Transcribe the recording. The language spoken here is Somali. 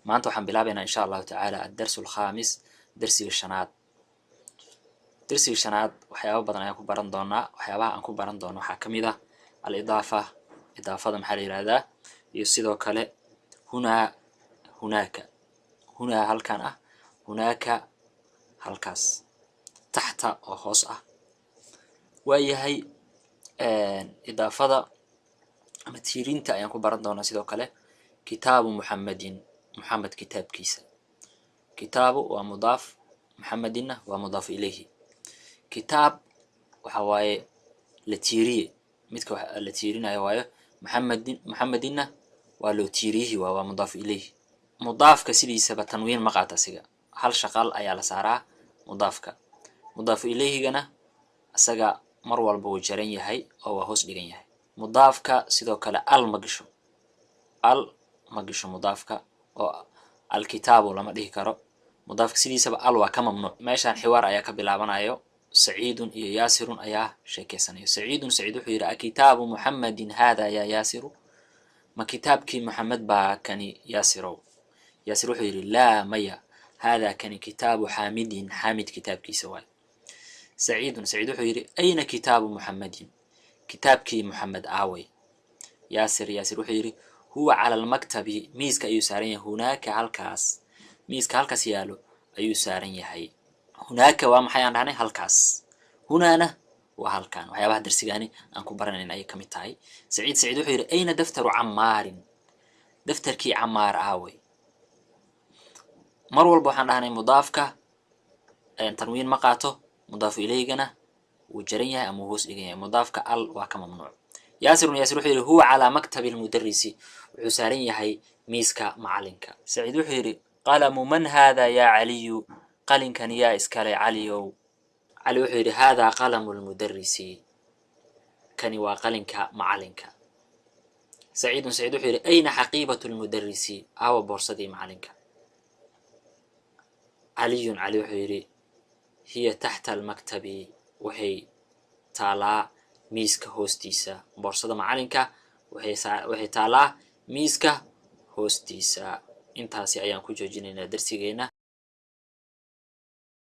maanta waxaan bilaabaynaa insha allahu tacaala addarsu alkhaamis darsiga shanaad. darsiga shanaad waxyaaba badan ayaan ku baran doonaa. waxyaabaha aan ku baran doono waxaa ka mid ah alidaafa, idaafada maxaa la yihahdaa, iyo sidoo kale hunaa, hunaaka, hunaa halkan ah, hunaaka halkaas, taxta oo hoos ah. waayahay idaafada ama tiirinta ayaan ku baran doonaa. sidoo kale kitaabu muxammadin, muxamed kitaabkiisa. kitaabu waa mudaaf, muxammadinna waa mudaaf ilayhi. kitaab waxa waaye la tiiriye, midka la tiirinayo waayo. muxammadinna waa loo tiiriyihii waa mudaaf ilayhi. mudaafka sidiisaba tanwiin ma qaata asiga, hal shaqal ayaa la saaraa mudaafka. mudaaf ilayhigana isaga mar walba wuu jaran yahay oo waa hoos dhigan yahay. mudaafka sidoo kale al ma gasho, al ma gasho mudaafka, oo alkitaabu lama dhihi karo. mudaafka sidiisaba al waa ka mamnuuc. meeshaan xiwaar ayaa ka bilaabanayo. saciidun iyo yaasirun ayaa sheekeysanayo. saciidun, saciid wuxuu yidhi akitaabu muxammadin haada yaa yaasiru, ma kitaabkii muxamed baa kani yaasirow? yaasir wuxuu yidhi laa maya, haadaa kani kitaabu xaamidin, xaamid kitaabkiisa waay. saciidun, saciid wuxuu yidhi ayna kitaabu muxammadin, kitaabkii muxamed aaway? yaasir, yaasir wuxuu yidhi huwa cala almaktabi, miiska ayuu saaran yahay. hunaaka halkaas, miiska halkaas yaalo ayuu saaran yahay. hunaaka waa maxay aan dhahnay? halkaas. hunaana waa halkan. waxyaabaha darsigaani aan ku baranayn ayay ka mid tahay. saciid, saciid wuxuu yidhi ayna daftaru camaarin, daftarkii camaar aaway? mar walba waxaan dhahnay mudaafka tanwiin ma qaato, mudaafu ilaygana wuu jaran yahay ama wuu hoos dhigan yahay. mudaafka al waa ka mamnuuc. yaasirun, yaasir wuxuu yidhi huwa calaa maktabi lmudarisi, wuxuu saaran yahay miiska macalinka. saciid wuxuu yidhi qalamu man haada yaa caliyu, qalinkan yaa iskale caliyow? cali wuxuu yidhi haadaa qalamu lmudarisi, kani waa qalinka macalinka. saciidun, saciid wuxuu yidhi ayna xaqiibatu lmudarisi, aawa boorsadii macalinka? caliyun, cali wuxuu yidhi hiya taxta almaktabi, waxay taalaa miiska hoostiisa. boorsada macalinka waxay taalaa miiska hoostiisa. intaasi ayaan ku joojinaynaa darsigeena.